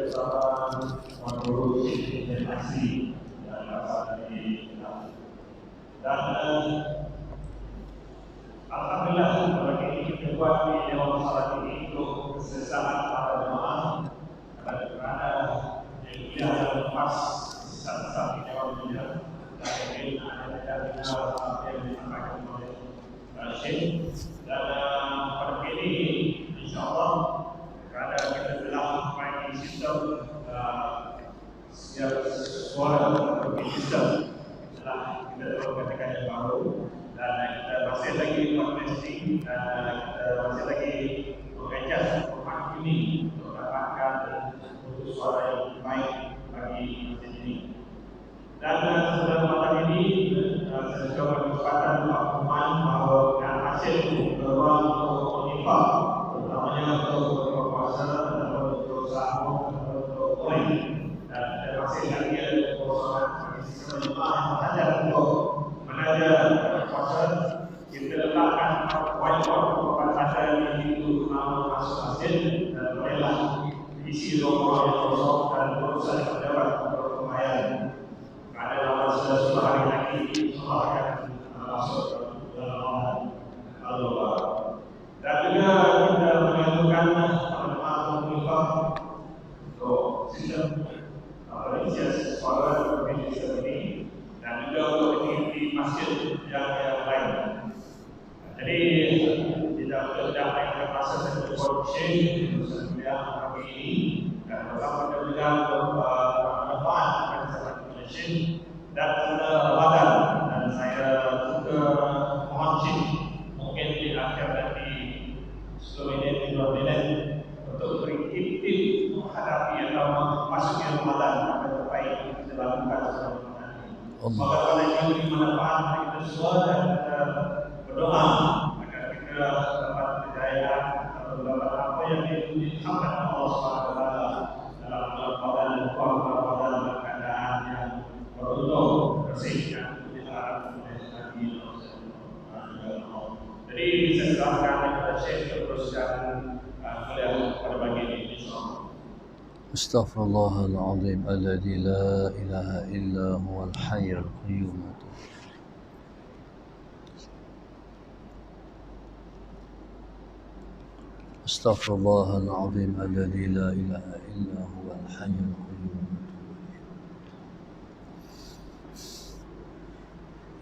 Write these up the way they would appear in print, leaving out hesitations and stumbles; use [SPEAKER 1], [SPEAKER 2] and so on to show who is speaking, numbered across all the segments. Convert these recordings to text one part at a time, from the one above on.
[SPEAKER 1] bersama mengurus investasi dan kawasan ini. Dan alhamdulillah bagi ini kita buat di Dewan Salat ini untuk kesesaran para jemaah kerana dia ada lepas sesat-sesat di Dewan Mulia dan mungkin ada dari yang disampaikan oleh Syekh. Dan pada kali ini insyaAllah kerana kita telah main sistem suara atau sistem setelah kita telah katakan yang baru, dan kita masih lagi buat testing dan kita masih lagi mengadjust format ini untuk dapatkan untuk suara yang baik bagi masjid ini. Dan sebelum malam ini saya juga berkesempatan untuk pengumuman bahawa masjid itu berruang untuk konifah, terutamanya untuk berbuka puasa atau untuk sahur atau untuk poin. Dan kita masih lagi ada kosongan bagi sistem jemaah yang mengajar untuk mengajar puasa. Kita letakkan whiteboard tempat ada di pintu nama masuk masjid, dan bolehlah isi ruang yang kosong dan berusaha pejabat untuk pembayaran. Ada dalam sudah hari lagi insyaAllah akan masuk dalam Allah. Dan juga kita menentukan jemaah penghifar untuk sistem inisiasi suara berbeda sistem ini, dan juga untuk aktiviti masjid yang lain. Jadi tidak ada masa satu produksi untuk pagi ini, dan bersama juga bermanfaat bagi sahabat Malaysia dan Ramadan. Dan saya juga mohon Syekh mungkin di akhir nanti 10 minit 2 minit untuk beri tip-tip menghadapi atau masuknya Ramadan akan terbaik kita lakukan selama Ramadan ini. Semoga Ramadan ini memberi manfaat bagi kita semua, dan kita berdoa agar kita dapat kejayaan atau dapat apa yang dihambat Allah SWT dalam Ramadan dan keluar Ramadan dalam keadaan yang beruntung, bersih dan diharapkan oleh Nabi Allah. Jadi bisa silakan kepada Syekh teruskan kuliah pada pagi ini insyaAllah.
[SPEAKER 2] Astaghfirullahaladzim alladzi la ilaha illa huwal hayyul qayyum. Astaghfirullahaladzim alladzi la ilaha illa huwal hayyul qayyum.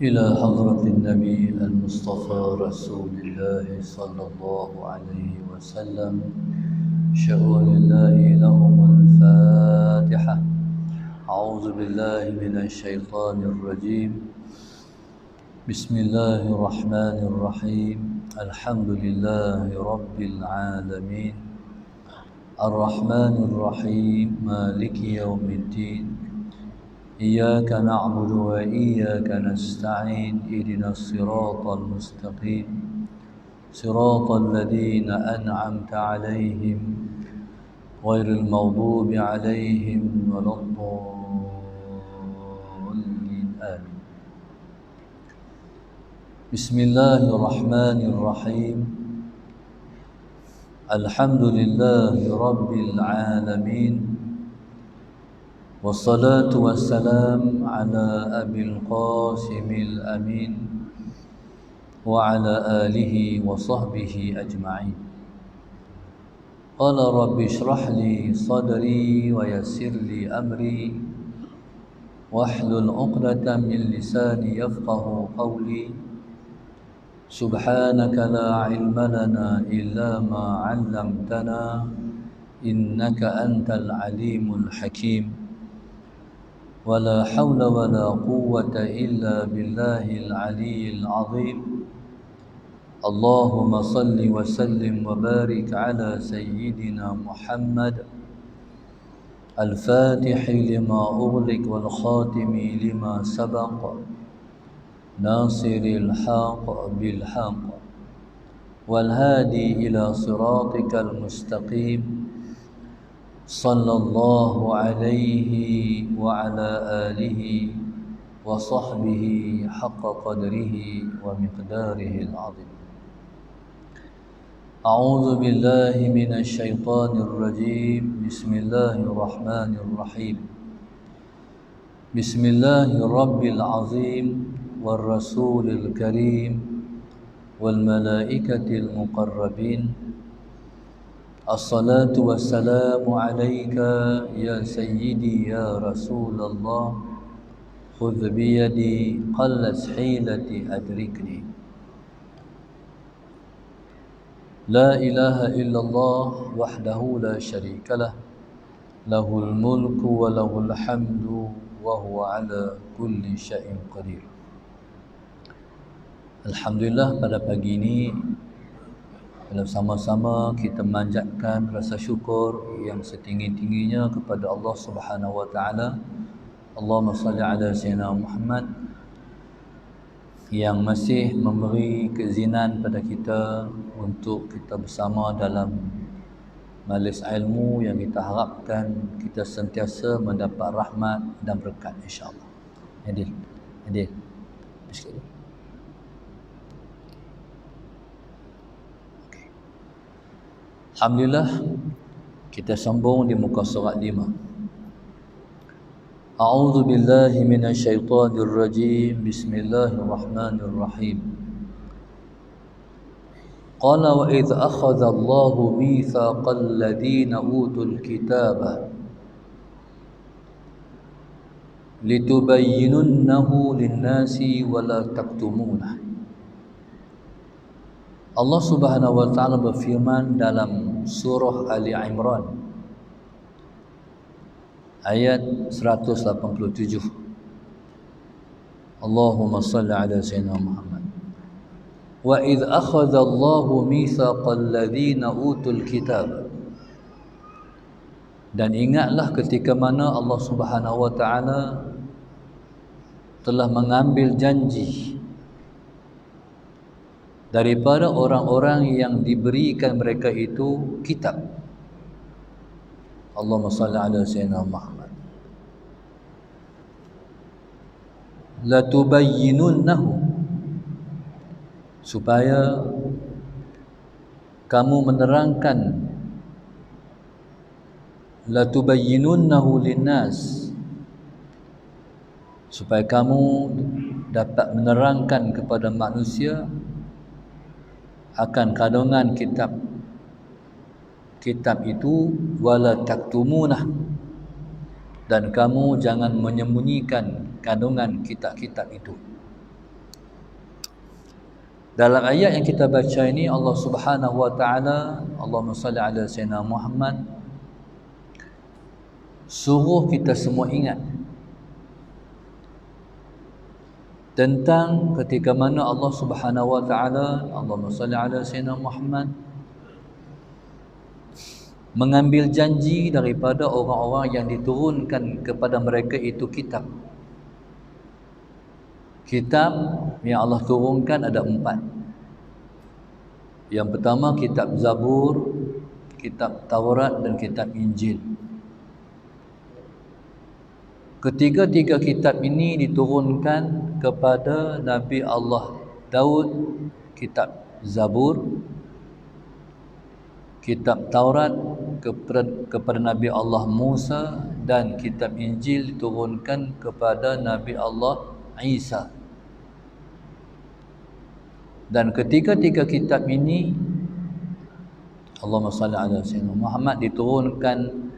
[SPEAKER 2] إلى حضرة النبي المصطفى رسول الله صلى الله عليه وسلم شؤون الله لهم الفاتحة. أعوذ بالله من الشيطان الرجيم. بسم الله الرحمن الرحيم. الحمد لله رب العالمين الرحمن الرحيم مالك يوم الدين إياك نعبد وإياك نستعين اهدنا الصراط المستقيم صراط الذين أنعمت عليهم غير المغضوب عليهم ولا الضالين آمين. بسم الله الرحمن الرحيم. الحمد لله رب العالمين والصلاة والسلام على أبي القاسم الأمين وعلى آله وصحبه أجمعين. قال رب اشرح لي صدري ويسر لي أمري واحلل عقدة من لساني يفقه قولي. سبحانك لا علم لنا إلا ما علمتنا إنك أنت العليم الحكيم. ولا حول ولا قوة إلا بالله العلي العظيم. اللهم صل وسلم وبارك على سيدنا محمد الفاتح لما أغلق والخاتم لما سبق ناصر الحق بالحق والهادي إلى صراطك المستقيم صلى الله عليه وعلى آله وصحبه حق قدره ومقداره العظيم. أعوذ بالله من الشيطان الرجيم. بسم الله الرحمن الرحيم. بسم الله الرب العظيم والرسول الكريم والملائكة المقربين. الصلاة والسلام عليك يا سيدي يا رسول الله. خذ بيدي قلت حيلتي أدركني. لا إله إلا الله وحده لا شريك له. له الملك وله الحمد وهو على كل شيء قدير. Alhamdulillah, pada pagi ini bersama-sama kita memanjatkan rasa syukur yang setinggi-tingginya kepada Allah Subhanahu wa taala. Allahumma salli ala sayyidina Muhammad, yang masih memberi keizinan pada kita untuk kita bersama dalam majlis ilmu yang kita harapkan kita sentiasa mendapat rahmat dan berkat, insya-Allah. Adil. Sikit. Alhamdulillah, kita sambung di muka surat 5. A'udzu billahi minasyaitonir rajim. Bismillahirrahmanirrahim. Qala wa idh akhadha Allahu mitsaqal ladzina utul kitaba litubayyinunnahu lin-nasi wa la taktumunahu. Allah Subhanahu wa taala berfirman dalam surah Ali Imran ayat 187. Allahumma salli ala sayyidina Muhammad. Wa idh akhadha Allahu mitsaqal ladzina utul kitab. Dan ingatlah ketika mana Allah Subhanahu wa taala telah mengambil janji daripada orang-orang yang diberikan mereka itu kitab. Allahumma salli ala sayyidina Muhammad. La tubayyinunnahu, supaya kamu menerangkan. La tubayyinunnahu linnas, supaya kamu dapat menerangkan kepada manusia akan kandungan kitab itu, wala taktumunah, dan kamu jangan menyembunyikan kandungan kitab-kitab itu. Dalam ayat yang kita baca ini, Allah Subhanahu wa taala, Allahumma salli ala sayyidina Muhammad, suruh kita semua ingat tentang ketika mana Allah Subhanahu wa taala, Allahumma salli ala sayyidina Muhammad, mengambil janji daripada orang-orang yang diturunkan kepada mereka itu kitab. Kitab yang Allah turunkan ada 4. Yang pertama kitab Zabur, kitab Taurat dan kitab Injil. Ketiga-tiga kitab ini diturunkan kepada Nabi Allah Daud, kitab Zabur, kitab Taurat kepada Nabi Allah Musa, dan kitab Injil diturunkan kepada Nabi Allah Isa. Dan ketiga-tiga kitab ini, Allahumma salli ala sayyidina Muhammad, diturunkan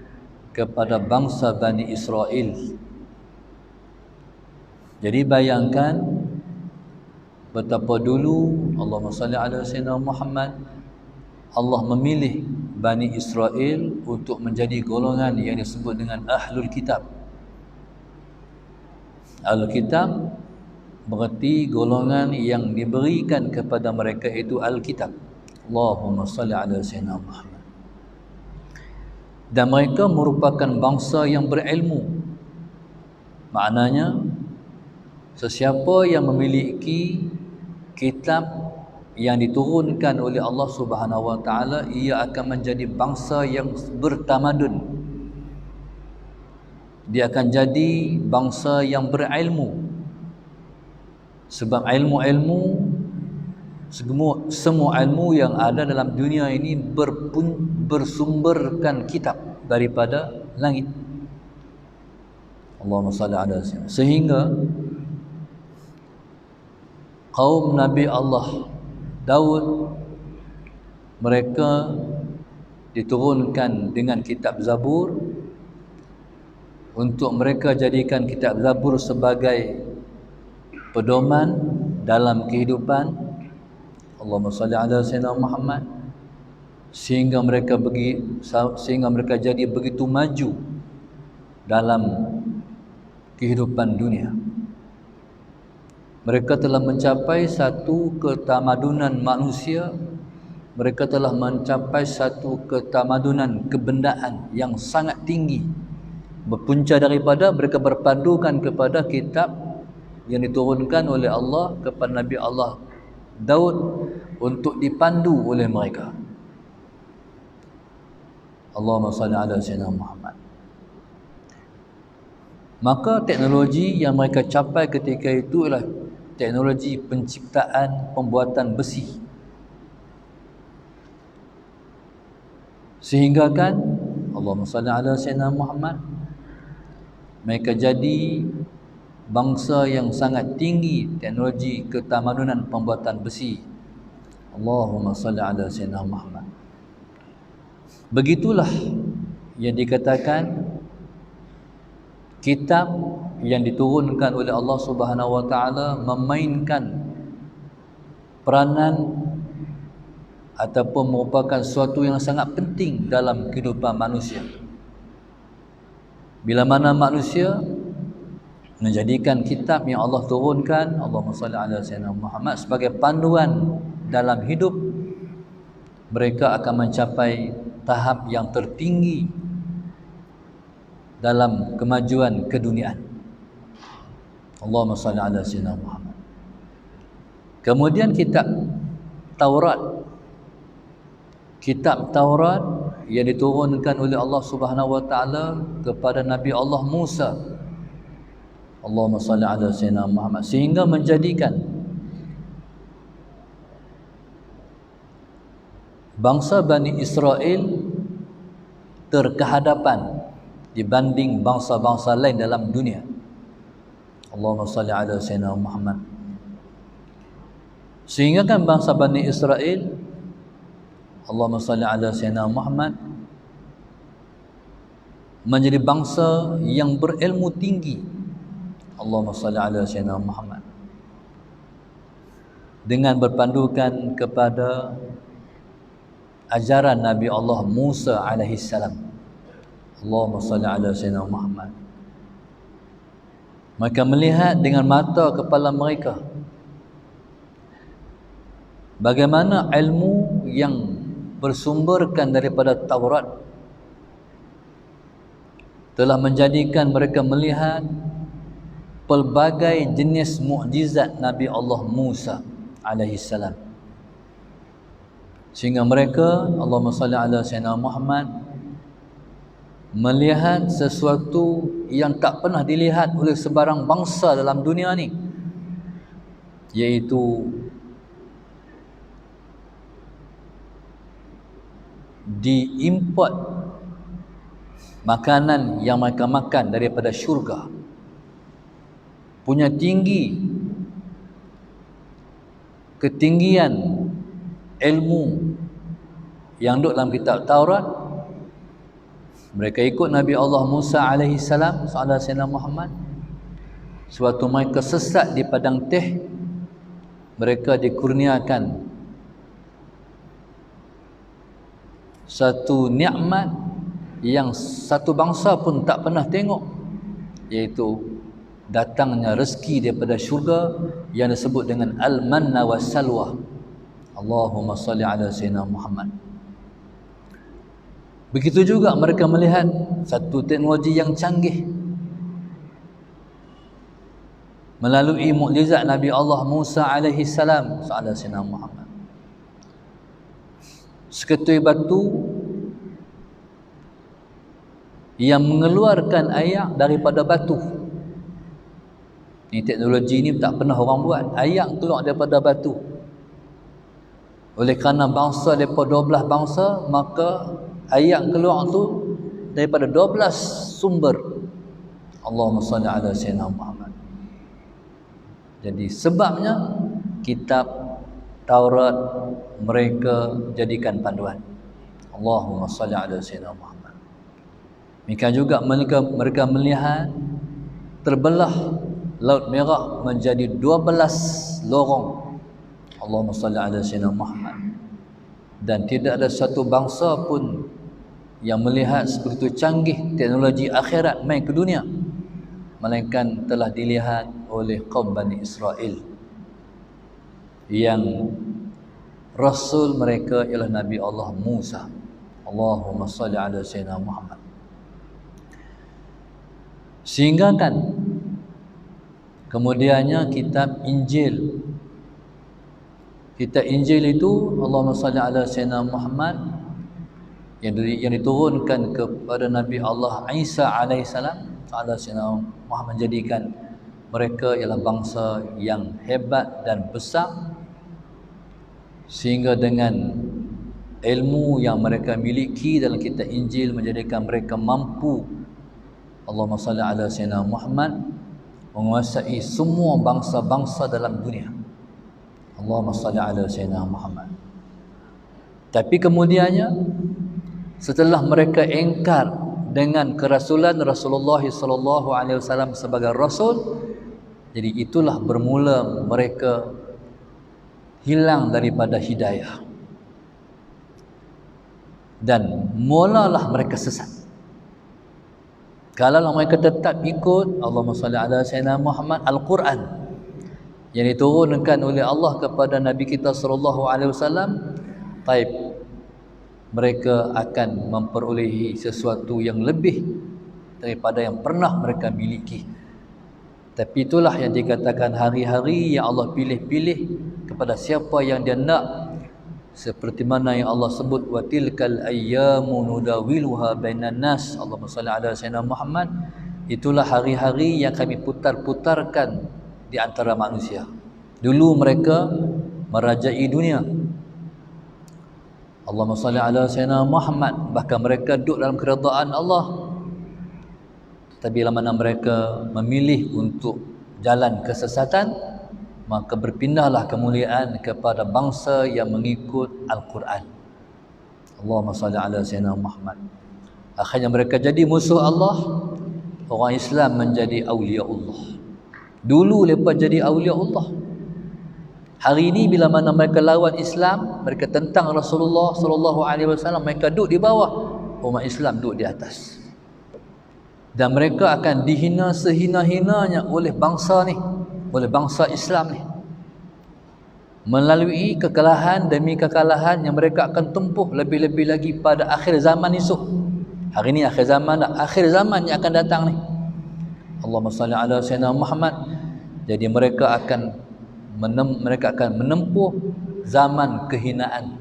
[SPEAKER 2] kepada bangsa Bani Israel. Jadi bayangkan betapa dulu, Allahumma salli ala sayyidina Muhammad, Allah memilih Bani Israel untuk menjadi golongan yang disebut dengan Ahlul Kitab. Ahlul Kitab berarti golongan yang diberikan kepada mereka itu Alkitab. Allahumma salli ala sayyidina Muhammad. Dan mereka merupakan bangsa yang berilmu. Maknanya, sesiapa yang memiliki kitab yang diturunkan oleh Allah Subhanahu wa taala, ia akan menjadi bangsa yang bertamadun. Dia akan jadi bangsa yang berilmu. Sebab ilmu-ilmu semua ilmu yang ada dalam dunia ini bersumberkan kitab daripada langit. Allahumma salli ala sayyidina. Sehingga kaum Nabi Allah Daud, mereka diturunkan dengan kitab Zabur untuk mereka jadikan kitab Zabur sebagai pedoman dalam kehidupan. Allahumma salli ala sayyidina Muhammad, sehingga mereka jadi begitu maju dalam kehidupan dunia. Mereka telah mencapai satu ketamadunan manusia, mereka telah mencapai satu ketamadunan kebendaan yang sangat tinggi, berpunca daripada mereka berpandukan kepada kitab yang diturunkan oleh Allah kepada Nabi Allah Daud untuk dipandu oleh mereka. Allahumma salli ala sayyidina Muhammad. Maka teknologi yang mereka capai ketika itu ialah teknologi penciptaan pembuatan besi. Sehingga kan Allahumma salli ala sayyidina Muhammad, mereka jadi bangsa yang sangat tinggi teknologi ketamadunan pembuatan besi. Allahumma salli ala sayyidina Muhammad. Begitulah yang dikatakan kitab yang diturunkan oleh Allah Subhanahu wa taala memainkan peranan ataupun merupakan sesuatu yang sangat penting dalam kehidupan manusia. Bila mana manusia menjadikan kitab yang Allah turunkan, Allahumma salli ala sayyidina Muhammad, sebagai panduan dalam hidup, mereka akan mencapai tahap yang tertinggi dalam kemajuan keduniaan. Allahumma salli ala sayyidina Muhammad. Kemudian kitab Taurat yang diturunkan oleh Allah Subhanahu wa taala kepada Nabi Allah Musa. Allahumma salli ala sayyidina Muhammad, sehingga menjadikan bangsa Bani Israel terkehadapan dibanding bangsa-bangsa lain dalam dunia. Allahumma salli ala sayyidina Muhammad. Sehingga kan bangsa Bani Israel, Allahumma salli ala sayyidina Muhammad, menjadi bangsa yang berilmu tinggi. Allahumma salli ala sayyidina Muhammad, dengan berpandukan kepada ajaran Nabi Allah Musa alaihi salam. Allahumma salli ala sayyidina Muhammad. Mereka melihat dengan mata kepala mereka bagaimana ilmu yang bersumberkan daripada Taurat telah menjadikan mereka melihat pelbagai jenis mukjizat Nabi Allah Musa alaihi salam. Sehingga mereka, Allahumma salli ala sayyidina Muhammad, melihat sesuatu yang tak pernah dilihat oleh sebarang bangsa dalam dunia ni, iaitu diimport makanan yang mereka makan daripada syurga, punya ketinggian ilmu yang duduk dalam kitab Taurat. Mereka ikut Nabi Allah Musa alaihi salam, sallallahu alaihi Muhammad. Suatu mereka sesat di padang teh, mereka dikurniakan satu nikmat yang satu bangsa pun tak pernah tengok, iaitu datangnya rezeki daripada syurga yang disebut dengan al-manna was salwa. Allahumma salli ala sayyidina Muhammad. Begitu juga mereka melihat satu teknologi yang canggih melalui mukjizat Nabi Allah Musa alaihi salam, sallallahu alaihi Muhammad. Seketui batu yang mengeluarkan air daripada batu. Ini teknologi ni tak pernah orang buat. Air keluar daripada batu. Oleh kerana bangsa daripada 12 bangsa, maka ayat keluar tu daripada 12 sumber. Allahumma salli ala sayyidina Muhammad. Jadi sebabnya kitab Taurat mereka jadikan panduan. Allahumma salli ala sayyidina Muhammad. Demikian juga mereka melihat terbelah Laut Merah menjadi 12 lorong. Allahumma salli ala sayyidina Muhammad. Dan tidak ada satu bangsa pun yang melihat sebegitu canggih teknologi akhirat main ke dunia, melainkan telah dilihat oleh kaum Bani Israel yang rasul mereka ialah Nabi Allah Musa. Allahumma salli ala sayyidina Muhammad. Sehingga kan kemudiannya kitab Injil. Kitab Injil itu Allahumma salli ala sayyidina Muhammad yang diturunkan kepada Nabi Allah Isa alaihissalam. Allah sayyidina Muhammad menjadikan mereka ialah bangsa yang hebat dan besar, sehingga dengan ilmu yang mereka miliki dalam kitab Injil menjadikan mereka mampu, Allahumma salli ala sayyidina Muhammad, menguasai semua bangsa-bangsa dalam dunia. Allahumma salli ala sayyidina Muhammad. Tapi kemudiannya setelah mereka engkar dengan kerasulan Rasulullah sallallahu alaihi wasallam sebagai rasul, jadi itulah bermula mereka hilang daripada hidayah dan mulalah mereka sesat. Kalau mereka tetap ikut Allahumma salli ala sayyidina Muhammad Al-Quran yang diturunkan oleh Allah kepada Nabi kita sallallahu alaihi wasallam, taib mereka akan memperolehi sesuatu yang lebih daripada yang pernah mereka miliki. Tapi itulah yang dikatakan hari-hari yang Allah pilih-pilih kepada siapa yang dia nak, seperti mana yang Allah sebut wa tilkal ayyamu nudawiluha bainan nas. Allahumma salli ala sayyidina Muhammad. Itulah hari-hari yang kami putar-putarkan di antara manusia. Dulu mereka merajai dunia, Allahumma salli ala sayyidina Muhammad, bahkan mereka duduk dalam keredaan Allah. Tapi bila mana mereka memilih untuk jalan kesesatan, maka berpindahlah kemuliaan kepada bangsa yang mengikut Al-Quran. Allahumma salli ala sayyidina Muhammad. Akhirnya mereka jadi musuh Allah, orang Islam menjadi awliya Allah. Dulu mereka jadi awliya Allah. Hari ini bila mana mereka lawan Islam, mereka tentang Rasulullah sallallahu alaihi wasallam, mereka duduk di bawah, umat Islam duduk di atas. Dan mereka akan dihina sehina-hinanya oleh bangsa ni, oleh bangsa Islam ni, melalui kekalahan demi kekalahan yang mereka akan tempuh lebih-lebih lagi pada akhir zaman esok. Hari ni akhir zaman dah, akhir zaman yang akan datang ni. Allahumma salli ala sayyidina Muhammad. Jadi mereka akan menempuh zaman kehinaan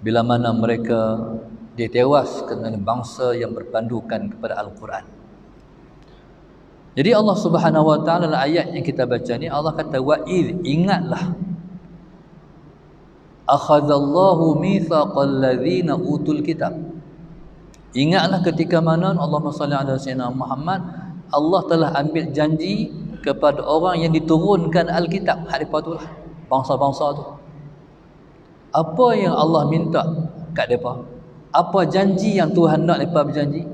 [SPEAKER 2] bila mana mereka ditewas kerana bangsa yang berpandukan kepada Al-Quran. Jadi Allah Subhanahu wa taala dalam ayat yang kita baca ni, Allah kata wa id, ingatlah, akhadallahu mitsaqal ladzina utul kitab. Ingatlah ketika mana Allahumma salli ala sayyidina Muhammad, Allah telah ambil janji kepada orang yang diturunkan Alkitab. Hadipa itulah bangsa-bangsa tu. Apa yang Allah minta kat mereka? Apa janji yang Tuhan nak mereka berjanji?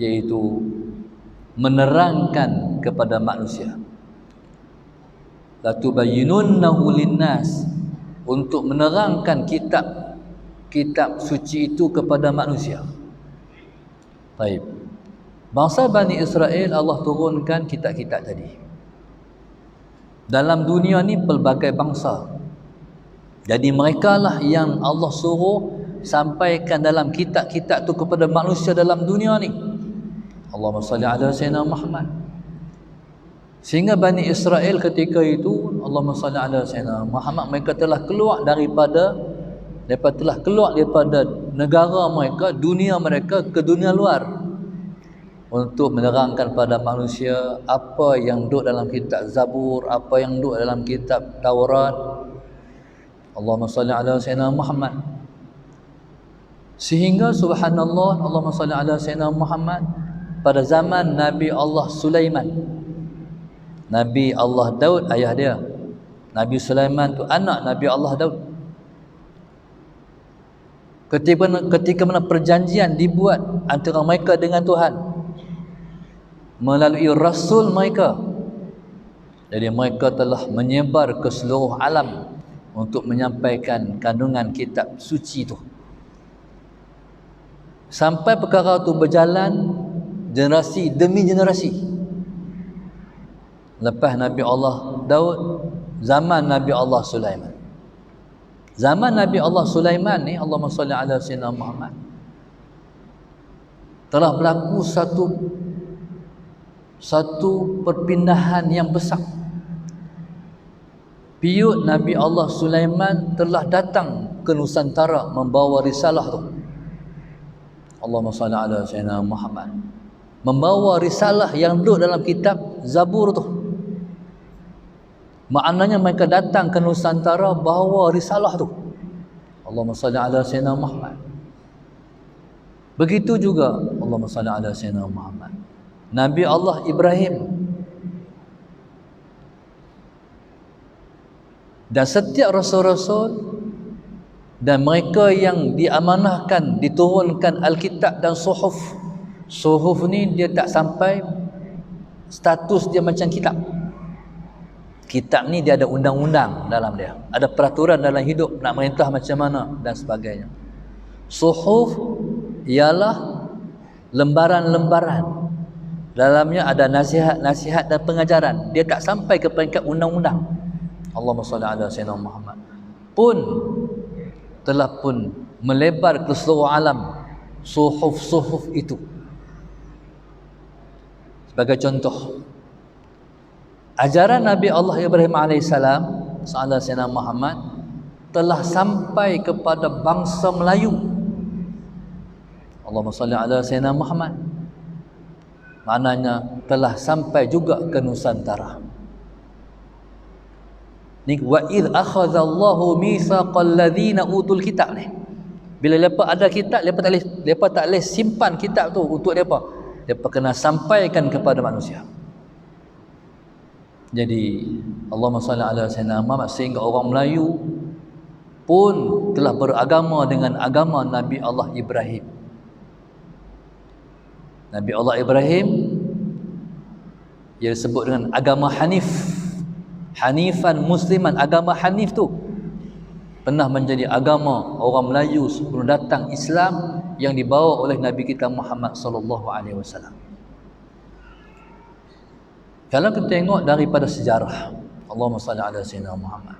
[SPEAKER 2] Iaitu menerangkan kepada manusia. La tubayyinunnahu linnas, untuk menerangkan kitab suci itu kepada manusia. Baik. Bangsa Bani Israel Allah turunkan kitab-kitab tadi. Dalam dunia ni pelbagai bangsa. Jadi mereka lah yang Allah suruh sampaikan dalam kitab-kitab tu kepada manusia dalam dunia ni. Allahumma salli ala sayyidina Muhammad. Sehingga Bani Israel ketika itu, Allahumma salli ala sayyidina Muhammad, mereka telah keluar daripada negara mereka, dunia mereka ke dunia luar, untuk menerangkan pada manusia apa yang duduk dalam kitab Zabur, apa yang duduk dalam kitab Taurat, Allahumma salli ala Sayyidina Muhammad. Sehingga subhanallah, Allahumma salli ala Sayyidina Muhammad, pada zaman Nabi Allah Sulaiman, Nabi Allah Daud ayah dia, Nabi Sulaiman tu anak Nabi Allah Daud. Ketika mana perjanjian dibuat antara mereka dengan Tuhan melalui rasul mereka, jadi mereka telah menyebar ke seluruh alam untuk menyampaikan kandungan kitab suci tu. Sampai perkara tu berjalan generasi demi generasi. Lepas Nabi Allah Daud, zaman Nabi Allah Sulaiman. Zaman Nabi Allah Sulaiman ni, Allahumma salli ala Sayyidina Muhammad, telah berlaku satu perpindahan yang besar. Piut Nabi Allah Sulaiman telah datang ke Nusantara membawa risalah tu. Allahumma salli ala Sayyidina Muhammad, membawa risalah yang duduk dalam kitab Zabur tu. Maknanya mereka datang ke Nusantara bawa risalah tu. Allahumma salli ala Sayyidina Muhammad. Begitu juga Allahumma salli ala Sayyidina Muhammad, Nabi Allah Ibrahim. Dan setiap rasul-rasul dan mereka yang diamanahkan, diturunkan Alkitab dan Suhuf. Suhuf ni dia tak sampai status dia macam kitab. Kitab ni dia ada undang-undang dalam dia, ada peraturan dalam hidup, nak merintah macam mana dan sebagainya. Suhuf ialah lembaran-lembaran, dalamnya ada nasihat-nasihat dan pengajaran. Dia tak sampai ke peringkat undang-undang. Allahumma salli ala Sayyidina Muhammad pun telah pun melebar ke seluruh alam suhuf-suhuf itu. Sebagai contoh, ajaran Nabi Allah Ibrahim AS sallallahu Sayyidina Muhammad telah sampai kepada bangsa Melayu. Allahumma salli ala Sayyidina Muhammad, maknanya telah sampai juga ke Nusantara. Ni wa id akhadallahu mitsaqal ladzina utul kitab ni. Bila depa ada kitab, depa tak boleh simpan kitab tu untuk depa. Depa kena sampaikan kepada manusia. Jadi Allahumma salli ala Sayyidina Muhammad, sehingga orang Melayu pun telah beragama dengan agama Nabi Allah Ibrahim. Nabi Allah Ibrahim ia disebut dengan agama Hanif. Hanifan Musliman. Agama Hanif tu pernah menjadi agama orang Melayu sebelum datang Islam yang dibawa oleh Nabi kita Muhammad sallallahu alaihi wasallam. Kalau kita tengok daripada sejarah, Allahumma salli ala Sayyidina Muhammad,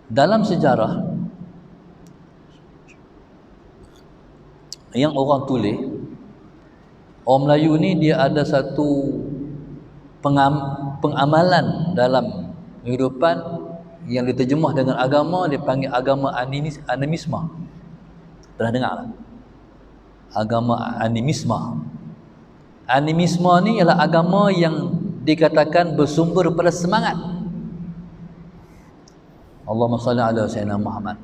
[SPEAKER 2] dalam sejarah yang orang tulis, orang Melayu ni dia ada satu pengamalan dalam kehidupan yang diterjemah dengan agama, dia panggil agama animisme. Pernah dengar tak? Agama animisme. Animisme ni ialah agama yang dikatakan bersumber pada semangat. Allahumma salli ala Sayyidina Muhammad.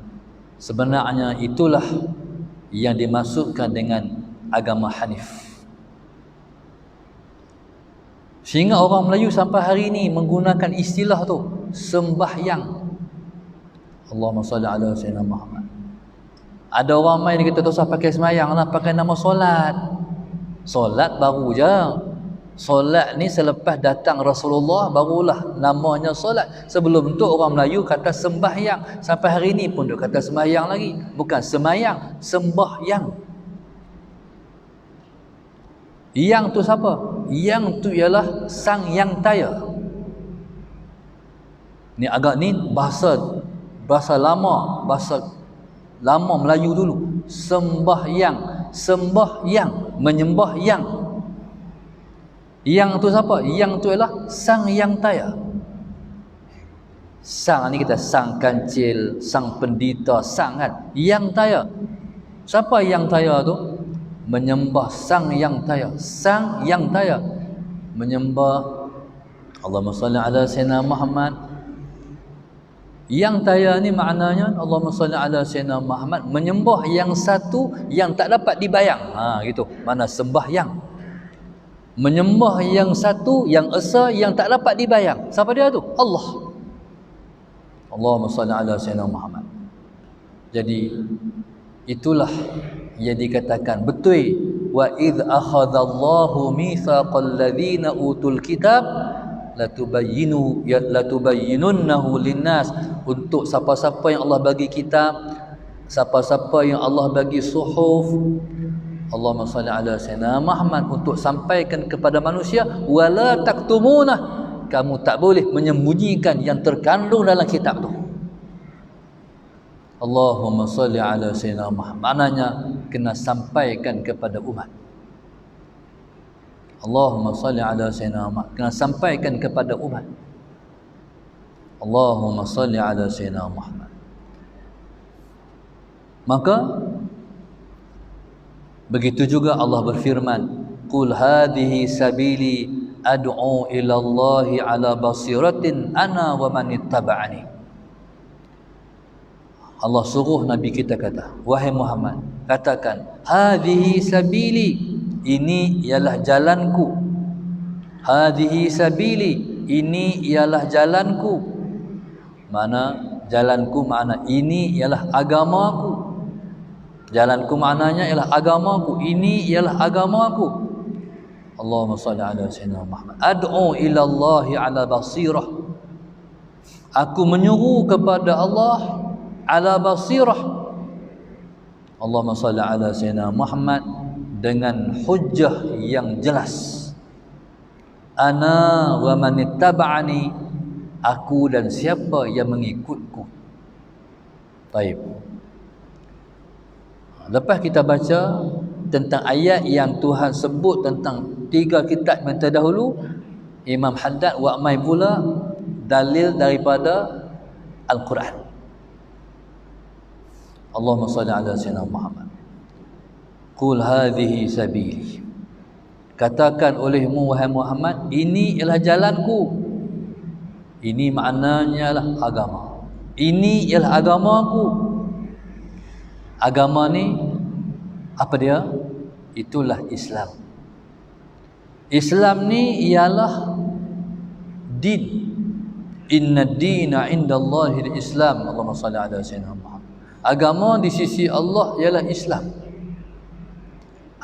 [SPEAKER 2] Sebenarnya itulah yang dimaksudkan dengan agama Hanif. Sehingga orang Melayu sampai hari ini menggunakan istilah tu, sembahyang. Allahumma salli ala Sayyidina Muhammad. Ada orang main kata tak usah pakai sembahyang lah, pakai nama solat. Solat baru je. Solat ni selepas datang Rasulullah barulah namanya solat. Sebelum tu orang Melayu kata sembahyang. Sampai hari ini pun dia kata sembahyang lagi. Bukan semayang, sembahyang. Yang tu siapa? Yang tu ialah Sang Yang Taya. Ni agak ni bahasa lama, bahasa lama Melayu dulu. Sembahyang, sembahyang, menyembah yang. Yang tu siapa? Yang tu ialah Sang Yang Taya. Sang ni kita sang kancil, sang pendeta, sang kan. Yang Taya. Siapa Yang Taya tu? Menyembah Sang Yang Taya. Sang Yang Taya menyembah. Allahumma salli ala Sayyidina Muhammad. Yang taya ni maknanya Allahumma salli ala sayyidina Muhammad, menyembah yang satu yang tak dapat dibayang. Gitu. Mana sembahyang. Menyembah yang satu yang esa yang tak dapat dibayang. Siapa dia tu? Allah. Allahumma salli ala sayyidina Muhammad. Jadi itulah yang dikatakan betul, wa idh akhadallahu mitsaqal ladzina utul kitab latubayyinunnahu linnas, untuk siapa-siapa yang Allah bagi kitab, siapa-siapa yang Allah bagi suhuf, Allahumma salli ala sayyidina Muhammad, untuk sampaikan kepada manusia, wala taktumunah, kamu tak boleh menyembunyikan yang terkandung dalam kitab tu. Allahumma salli ala sayyidina Muhammad, maknanya kena sampaikan kepada umat. Allahumma salli ala sayyidina Muhammad, kena sampaikan kepada umat. Allahumma salli ala sayyidina Muhammad. Maka begitu juga Allah berfirman, qul hadhihi sabili ad'u ila Allahi ala basiratin ana wa man ittaba'ani. Allah suruh Nabi kita kata, wahai Muhammad, katakan, hadhihi sabili, ini ialah jalanku. Hadhihi sabili, ini ialah jalanku. Mana jalanku, makna ini ialah agamaku. Jalanku maknanya ialah agamaku, ini ialah agamaku. Allahumma salli ala sayyidina Muhammad. Ad'u ila Allahi ala basirah, aku menyuruh kepada Allah ala basirah. Allahumma salli ala sayyidina Muhammad, dengan hujjah yang jelas. Ana wa man ittaba'ani, aku dan siapa yang mengikutku. Baik. Lepas kita baca tentang ayat yang Tuhan sebut tentang 3 kitab yang terdahulu, Imam Haddad wa'mai pula dalil daripada Al-Quran. Allahumma salli ala sayyidina Muhammad. Qul hadhihi sabili, katakan olehmu wahai Muhammad, ini ialah jalanku. Ini maknanya lah agama. Ini ialah agamaku. Agama ni apa dia? Itulah Islam. Islam ni ialah din. Inna ad-dina 'indallahi al-Islam. Allahumma salli ala sayyidina Muhammad. Agama di sisi Allah ialah Islam.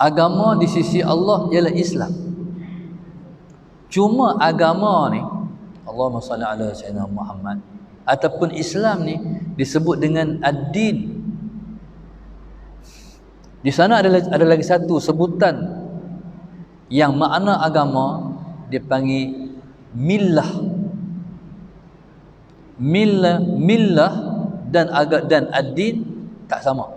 [SPEAKER 2] Agama di sisi Allah ialah Islam. Cuma agama ni, Allahumma salli ala sayyidina Muhammad, ataupun Islam ni disebut dengan ad-din. Di sana ada lagi satu sebutan yang makna agama, dia panggil millah. Millah dan ad-din tak sama.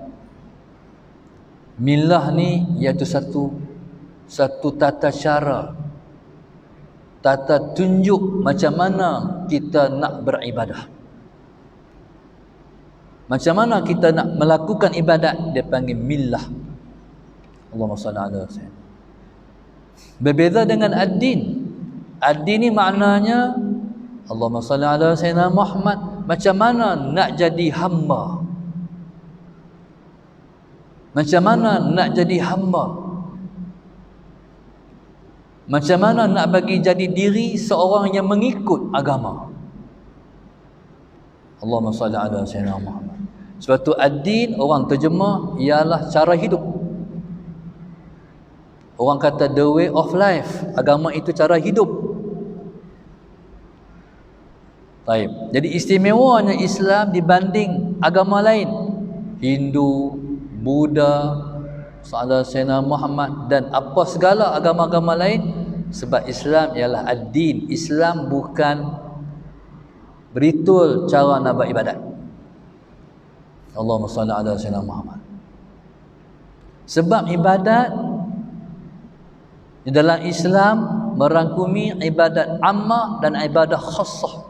[SPEAKER 2] Millah ni iaitu satu tata cara, tata tunjuk macam mana kita nak beribadah, macam mana kita nak melakukan ibadat, dia panggil millah. Allahumma salli ala sayyidina. Berbeza dengan ad-din. Ad-din ni maknanya Allahumma salli ala sayyidina Muhammad, macam mana nak jadi hamba, macam mana nak jadi hamba, macam mana nak bagi jadi diri seorang yang mengikut agama. Allahumma salli ala sayyidina Muhammad. Sebab tu ad-din orang terjemah ialah cara hidup. Orang kata the way of life. Agama itu cara hidup. Baik. Jadi istimewanya Islam dibanding agama lain, Hindu, Buddha, Sayyidina Muhammad dan apa segala agama-agama lain, sebab Islam ialah ad-din. Islam bukan beritul cara nak beribadat. Allahumma salli ala sayyidina Muhammad. Sebab ibadat di dalam Islam merangkumi ibadat ammah dan ibadah khassah.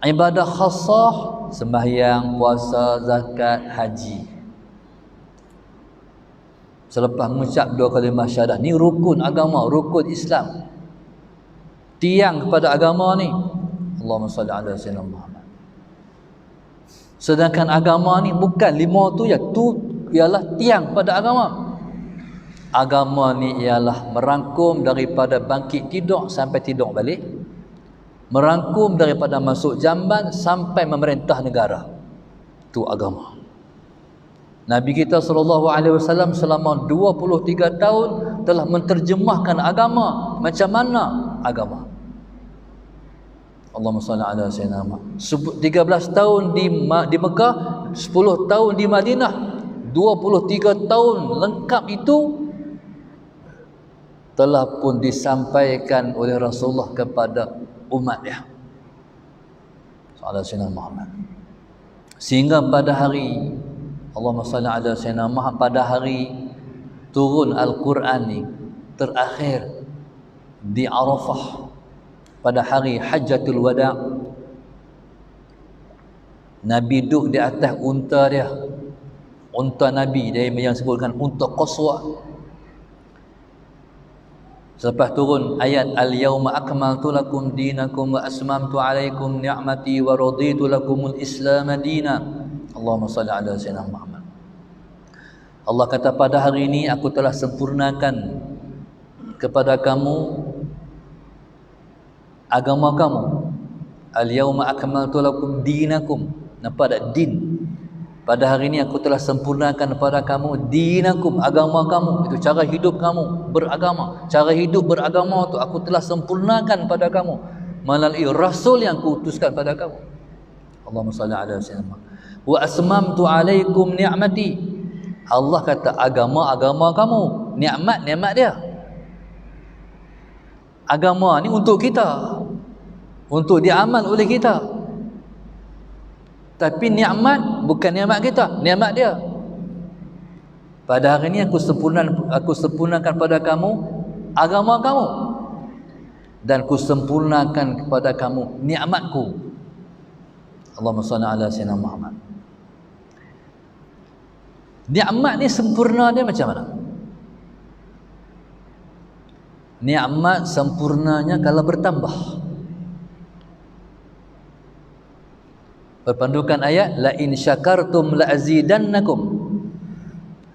[SPEAKER 2] Ibadah khassah sembahyang, puasa, zakat, haji. Selepas mengucap 2 kalimah syahadah, ni rukun agama, rukun Islam. Tiang kepada agama ni Allahumma salli ala sayyidina Muhammad. Sedangkan agama ni bukan 5 tu ya, tu ialah tiang pada agama. Agama ni ialah merangkum daripada bangkit tidur sampai tidur balik, merangkum daripada masuk jamban sampai memerintah negara. Tu agama. Nabi kita SAW selama 23 tahun telah menterjemahkan agama. Macam mana agama? Allahumma salli ala sayyidina Muhammad. 13 tahun di Mekah, 10 tahun di Madinah, 23 tahun lengkap itu telah pun disampaikan oleh Rasulullah kepada umatnya. Sallallahu alaihi Muhammad. Sehingga pada hari Allahumma salli ala sayyidina Muhammad, pada hari turun Al-Quran ni terakhir di Arafah, pada hari Hajjatul Wada', Nabi duduk di atas unta dia, unta Nabi dia yang sebutkan unta Qaswa. Selepas turun ayat al-yawma akmaltu lakum dinakum wa asmamtu alaikum ni'mati wa raditu lakumul islam dina. Allahumma salli ala sayyidina Muhammad. Allah kata, pada hari ini aku telah sempurnakan kepada kamu agama kamu. Al-yawma akmaltu lakum dinakum. Nampak tak din? Pada hari ini aku telah sempurnakan kepada kamu dinakum, agama kamu. Itu cara hidup kamu beragama. Cara hidup beragama tu aku telah sempurnakan pada kamu melalui rasul yang kuutuskan pada kamu. Allahumma salli ala sayyidina Muhammad. Wa asmamtu alaikum ni'mati. Allah kata agama kamu, nikmat dia. Agama ni untuk kita, untuk diamal oleh kita. Tapi nikmat bukan nikmat kita, nikmat dia. Pada hari ini aku sempurnakan pada kamu agama kamu, dan ku sempurnakan kepada kamu nikmatku. Allahumma salli ala sayyidina Muhammad. Nikmat ni sempurna dia macam mana? Nikmat sempurnanya kalau bertambah. Berpandukan ayat la in syakartum la azidannakum.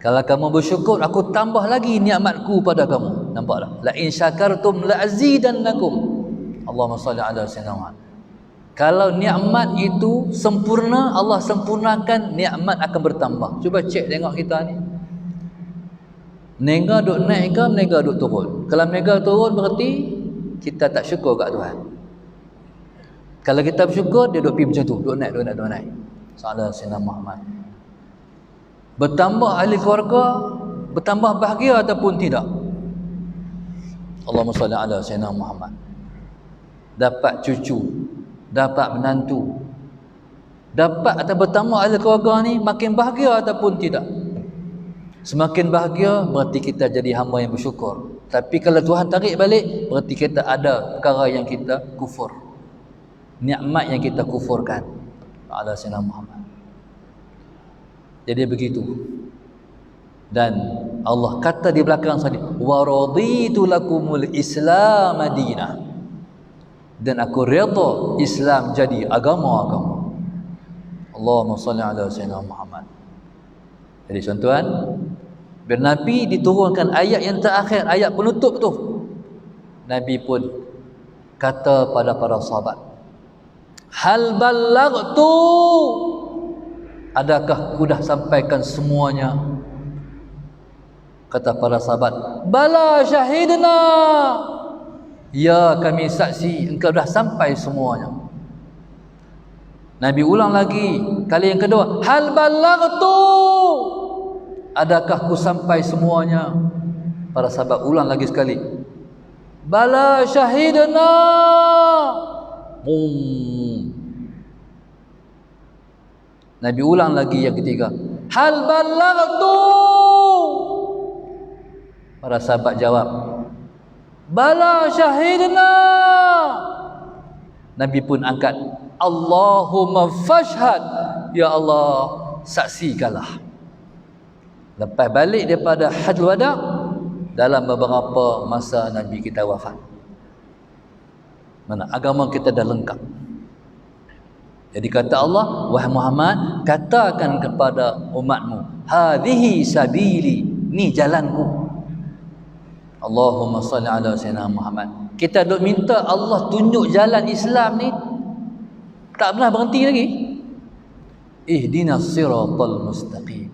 [SPEAKER 2] Kalau kamu bersyukur, aku tambah lagi nikmatku pada kamu. Nampak tak? La in syakartum la azidannakum. Allahumma salli ala sayyidina Muhammad. Kalau nikmat itu sempurna, Allah sempurnakan, nikmat akan bertambah. Cuba cek tengok kita ni. Nega duk naik ke nega duk turun? Kalau nega turun berarti kita tak syukur kat Tuhan. Kalau kita bersyukur, dia duk pergi macam tu, duk naik. Sallallahu alaihi Muhammad. Bertambah ahli keluarga, bertambah bahagia ataupun tidak? Allahumma salli ala sayyidina Muhammad. Dapat cucu, dapat menantu, dapat atau bertambah ahli keluarga ni, makin bahagia ataupun tidak? Semakin bahagia berarti kita jadi hamba yang bersyukur. Tapi kalau Tuhan tarik balik, berarti kita ada perkara yang kita kufur, nikmat yang kita kufurkan. Ala sayyidina Muhammad. Jadi begitu. Dan Allah kata di belakang tadi, wa raditu lakumul islam madinah. Dan aku redha Islam jadi agama kamu. Allahumma salli ala sayyidina Muhammad. Jadi tuan-tuan, bila Nabi diturunkan ayat yang terakhir, ayat penutup tu, Nabi pun kata pada para sahabat, hal ballaghtu, adakah aku dah sampaikan semuanya? Kata para sahabat, bala syahidna, ya kami saksi engkau dah sampai semuanya. Nabi ulang lagi kali yang kedua, hal ballaghtu, adakah aku sampai semuanya? Para sahabat ulang lagi sekali, bala syahidna. Nabi ulang lagi yang ketiga, hal ballaghtu. Para sahabat jawab, bala syahidna. Nabi pun angkat, Allahumma fashhad, ya Allah saksikanlah. Lepas balik daripada Hajjul Wada', dalam beberapa masa Nabi kita wafat. Mana agama kita dah lengkap. Jadi kata Allah, wahai Muhammad, katakan kepada umatmu, hadhihi sabili, ni jalanku. Allahumma salli ala sayyidina Muhammad. Kita duk minta Allah tunjuk jalan Islam ni, tak pernah berhenti lagi. Ihdinas siratal mustaqim.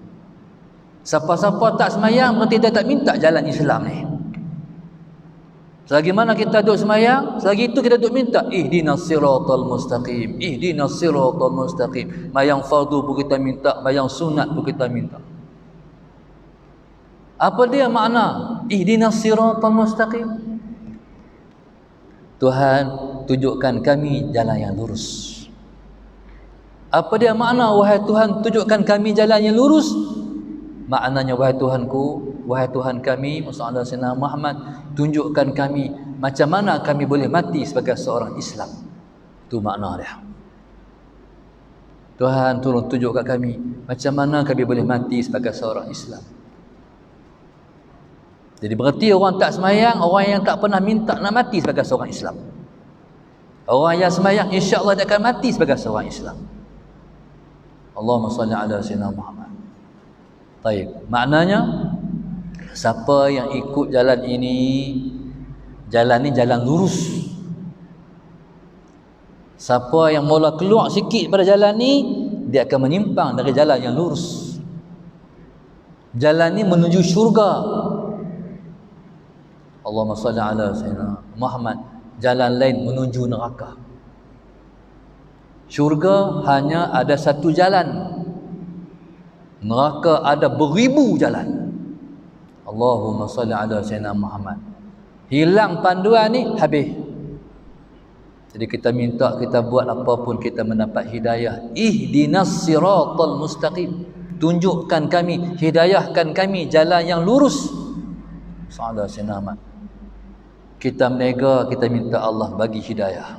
[SPEAKER 2] Siapa-siapa tak semayang berarti dia tak minta jalan Islam ni. Selagi mana kita duk semayang, selagi itu kita duk minta ihdinas siratal mustaqim, ihdinas siratal mustaqim. Mayang fardu pun kita minta, mayang sunat pun kita minta. Apa dia makna ihdinas siratal mustaqim? Tuhan, tunjukkan kami jalan yang lurus. Apa dia makna wahai Tuhan, tunjukkan kami jalan yang lurus? Maknanya wahai Tuhanku, wahai Tuhan kami, Muhammad Sayyidina Muhammad, tunjukkan kami macam mana kami boleh mati sebagai seorang Islam. Itu makna dia. Tuhan tolong tunjukkan kami macam mana kami boleh mati sebagai seorang Islam. Jadi berarti orang tak semayang, orang yang tak pernah minta nak mati sebagai seorang Islam. Orang yang semayang insya-Allah dia akan mati sebagai seorang Islam. Allahumma salli ala sayyidina Muhammad. Baik, maknanya siapa yang ikut jalan ini, jalan ni jalan lurus. Siapa yang mula keluar sikit pada jalan ni, dia akan menyimpang dari jalan yang lurus. Jalan ni menuju syurga. Allahumma salli ala sayyidina Muhammad. Jalan lain menuju neraka. Syurga hanya ada satu jalan. Neraka ada beribu jalan. Allahumma salli ala sayyidina Muhammad. Hilang panduan ni, habis. Jadi kita minta, kita buat apa pun kita mendapat hidayah. Ihdinas siratal mustaqim. Tunjukkan kami, hidayahkan kami jalan yang lurus. Sallallahu alaihi wasallam. Kita menega, kita minta Allah bagi hidayah.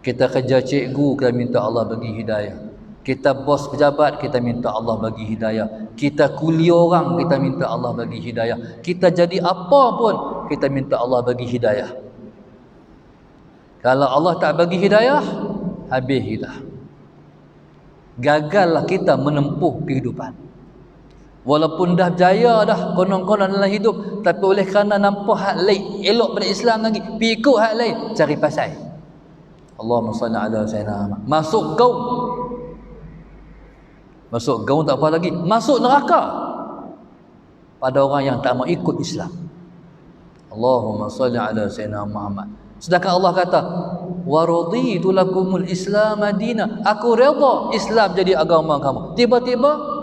[SPEAKER 2] Kita kerja cikgu, kita minta Allah bagi hidayah. Kita bos pejabat, kita minta Allah bagi hidayah. Kita kuli orang, kita minta Allah bagi hidayah. Kita jadi apa pun, kita minta Allah bagi hidayah. Kalau Allah tak bagi hidayah, habis kita. Gagallah kita menempuh kehidupan. Walaupun dah berjaya dah konon-konon dalam hidup, tapi oleh kerana nampak hak lain elok pada Islam lagi, pergi ikut hak lain, cari pasal. Allahumma salli ala sayyidina Muhammad. Masuk gaun tak apa lagi, masuk neraka pada orang yang tak mau ikut Islam. Allahumma salli ala sayyidina Muhammad. Sedangkan Allah kata, wa raditu lakumul Islam madina. Aku redha Islam jadi agama kamu. Tiba-tiba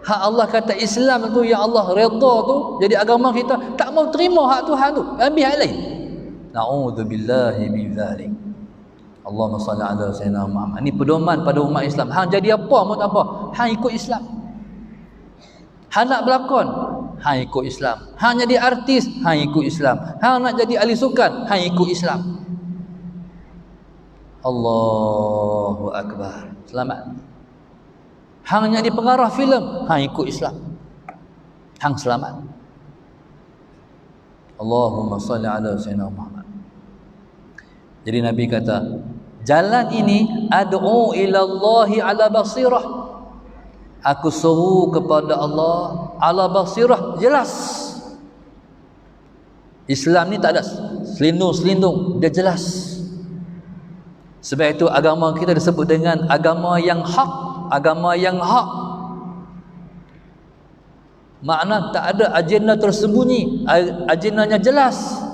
[SPEAKER 2] hak Allah kata Islam tu yang Allah redha tu jadi agama kita, tak mau terima hak Tuhan tu, ambil hak lain. Na'udzubillahi min dzalik. Allahumma salli ala sayyidina Muhammad. Ini pedoman pada umat Islam. Hang jadi apa mau tak apa, hang ikut Islam. Hang nak berlakon, hang ikut Islam. Hang jadi artis, hang ikut Islam. Hang nak jadi ahli sukan, hang ikut Islam. Allahu akbar. Selamat. Hang jadi pengarah filem, hang ikut Islam. Hang selamat. Allahumma salli ala sayyidina Muhammad. Jadi Nabi kata, jalan ini ad'u ila Allahi ala basirah. Aku seru kepada Allah ala basirah, jelas. Islam ni tak ada selindung-selindung, dia jelas. Sebab itu agama kita disebut dengan agama yang hak, agama yang hak. Makna tak ada agenda tersembunyi, agendanya jelas.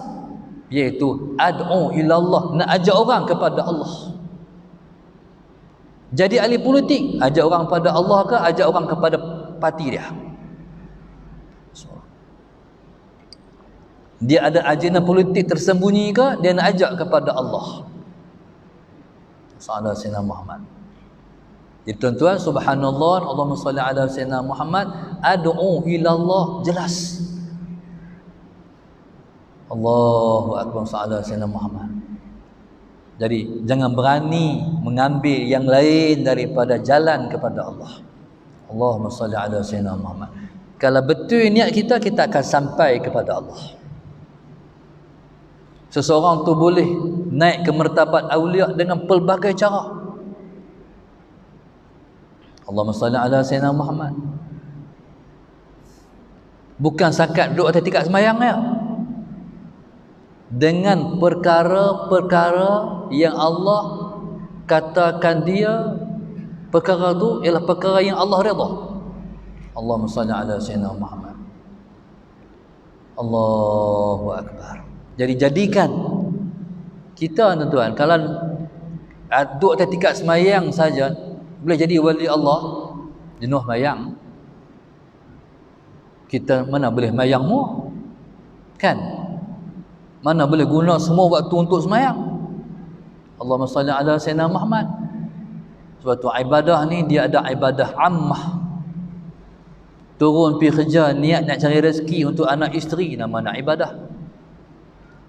[SPEAKER 2] Iaitu ad'u ila Allah, nak ajak orang kepada Allah. Jadi ahli politik, ajak orang kepada Allah ke ajak orang kepada parti dia? Dia ada agenda politik tersembunyi ke dia nak ajak kepada Allah? Sallallahu alaihi Muhammad. Jadi tuan-tuan, subhanallah, Allahumma salli ala sayyidina Muhammad, ad'u ila Allah, jelas. Allahu akbar, sallallahu alaihi Muhammad. Jadi jangan berani mengambil yang lain daripada jalan kepada Allah. Allahumma salli ala sayyidina Muhammad. Kalau betul niat kita, kita akan sampai kepada Allah. Seseorang tu boleh naik ke martabat awliya dengan pelbagai cara. Allahumma salli ala Sayyidina Muhammad. Bukan sakat duduk atas tingkat sembahyang ya. Dengan perkara-perkara yang Allah katakan dia, perkara tu ialah perkara yang Allah redha. Allahumma salli ala Sayyidina Muhammad. Allahu Akbar. Jadi jadikan kita tuan-tuan, kalau duduk atas tingkat sembahyang saja boleh jadi wali Allah, jenuh sembahyang. Kita mana boleh sembahyang mu? Kan? Mana boleh guna semua waktu untuk sembahyang? Allahumma salli ala Sayyidina Muhammad. Sebab tu ibadah ni dia ada ibadah ammah. Turun pergi kerja niat nak cari rezeki untuk anak isteri, nama nak ibadah.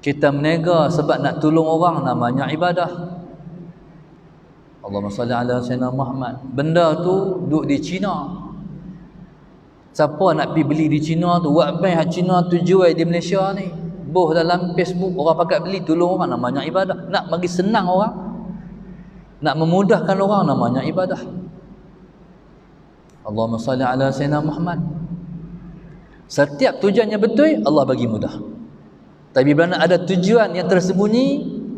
[SPEAKER 2] Kita menega sebab nak tolong orang, namanya ibadah. Allahumma salli ala Sayyidina Muhammad. Benda tu duduk di China. Siapa nak pergi beli di China tu, buat bank China tu jual di Malaysia ni, boh dalam Facebook, orang pakat beli, tolong orang, namanya ibadah. Nak bagi senang orang, nak memudahkan orang, namanya ibadah. Allahumma salli ala Sayyidina Muhammad. Setiap tujuannya betul, Allah bagi mudah. Tapi bila ada tujuan yang tersembunyi,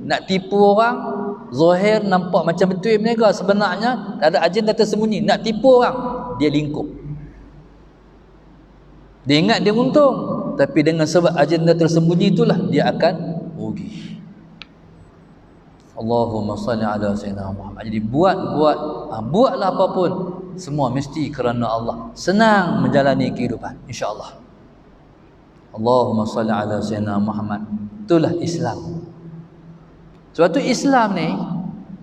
[SPEAKER 2] nak tipu orang, zahir nampak macam betul mereka, sebenarnya ada agenda tersembunyi, nak tipu orang, dia lingkup. Dia ingat dia untung, tapi dengan sebab agenda tersembunyi itulah dia akan rugi. Allahumma salli ala Sayyidina Muhammad. Jadi buatlah apapun, semua mesti kerana Allah. Senang menjalani kehidupan, insya-Allah. Allahumma salli ala Sayyidina Muhammad. Itulah Islam. Sebab tu Islam ni,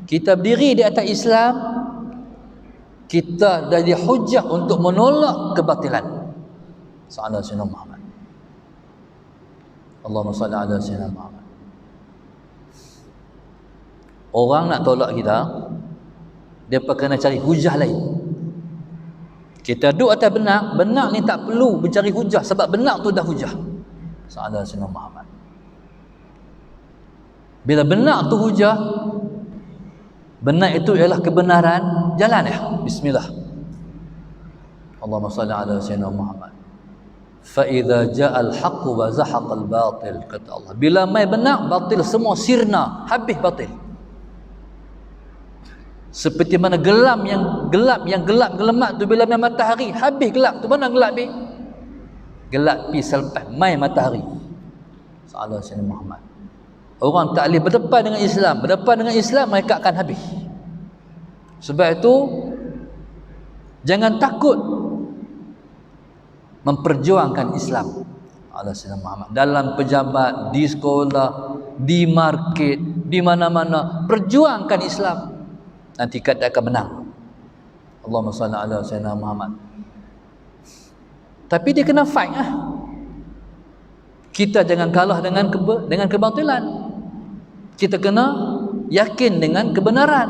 [SPEAKER 2] kita berdiri di atas Islam, kita jadi hujah untuk menolak kebatilan. Sallallahu alaihi Muhammad. Allahumma salli ala Sayyidina Muhammad. Orang nak tolak kita, dia kena cari hujah lain. Kita duduk atas benar, benar ni tak perlu mencari hujah, sebab benar tu dah hujah. Sallallahu alaihi Muhammad. Bila benar tu hujah, benar itu ialah kebenaran, jalan ya. Bismillah. Allahumma salli ala Sayyidina Muhammad. Fa idza ja'al haqq wa zahaqal batil, kata Allah. Bila mai benar, batil semua sirna, habis batil. Seperti mana gelap gelamat tu bila mai matahari, habis gelap tu. Mana gelap ni? Gelap pi selepas mai matahari. Sallallahu alaihi Muhammad. Orang tak boleh berdepan dengan Islam, mereka akan habis. Sebab itu jangan takut memperjuangkan Islam. Allah Sayyidina Muhammad. Dalam pejabat, di sekolah, di market, di mana-mana, perjuangkan Islam. Nanti kita akan menang. Allahumma salli ala Sayyidina Muhammad. Tapi dia kena fight lah. Kita jangan kalah dengan kebatilan. Kita kena yakin dengan kebenaran.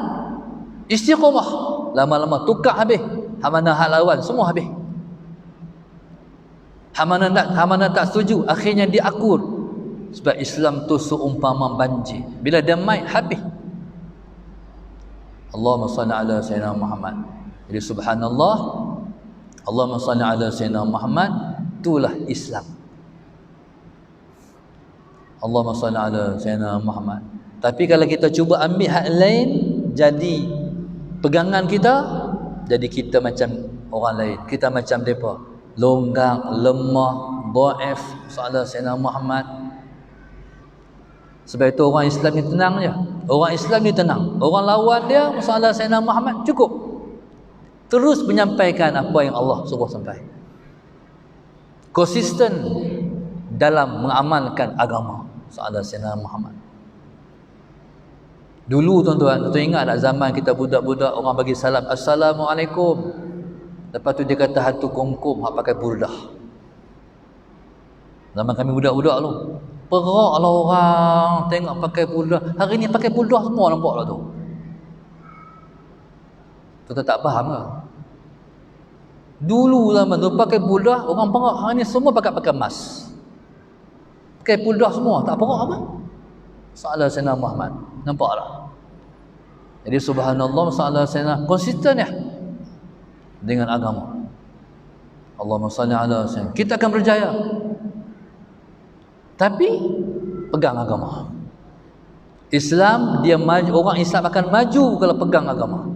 [SPEAKER 2] Istiqamah. Lama-lama tukar habis. Hamana hal lawan semua habis. Hamana tak setuju, akhirnya dia akur. Sebab Islam tu seumpama banjir. Bila dia mai habis. Allahumma salli ala Sayyidina Muhammad. Jadi subhanallah, Allahumma salli ala Sayyidina Muhammad, itulah Islam. Allahumma salli ala Sayyidina Muhammad. Tapi kalau kita cuba ambil hak lain jadi pegangan kita, jadi kita macam orang lain. Kita macam mereka, longgar, lemah, dhaif. Sallallahu Sayyidina Muhammad. Sebab itu orang Islam ni tenang je. Orang Islam ni tenang. Orang lawan dia, sallallahu Sayyidina Muhammad, cukup. Terus menyampaikan apa yang Allah suruh sampai. Konsisten dalam mengamalkan agama. Sallallahu Sayyidina Muhammad. Dulu tuan-tuan ingat tak zaman kita budak-budak, orang bagi salam, Assalamualaikum. Lepas tu dia kata hantu kum-kum hak pakai burdah. Zaman kami budak-budak tu, peraklah orang tengok pakai burdah. Hari ni pakai burdah semua, nampak lah tu. Kita tak faham lah. Dulu zaman tu pakai burdah, orang perak. Hari ni semua pakai emas. Pakai burdah semua, tak perak apa? Sallallahu Sayyidina Muhammad. Nampak tak? Jadi subhanallah, sallallahu Sayyidina, konsisten ya. dengan agama. Allahumma salli ala sayyidina. Kita akan berjaya. Tapi pegang agama. Islam, dia maju, orang Islam akan maju kalau pegang agama.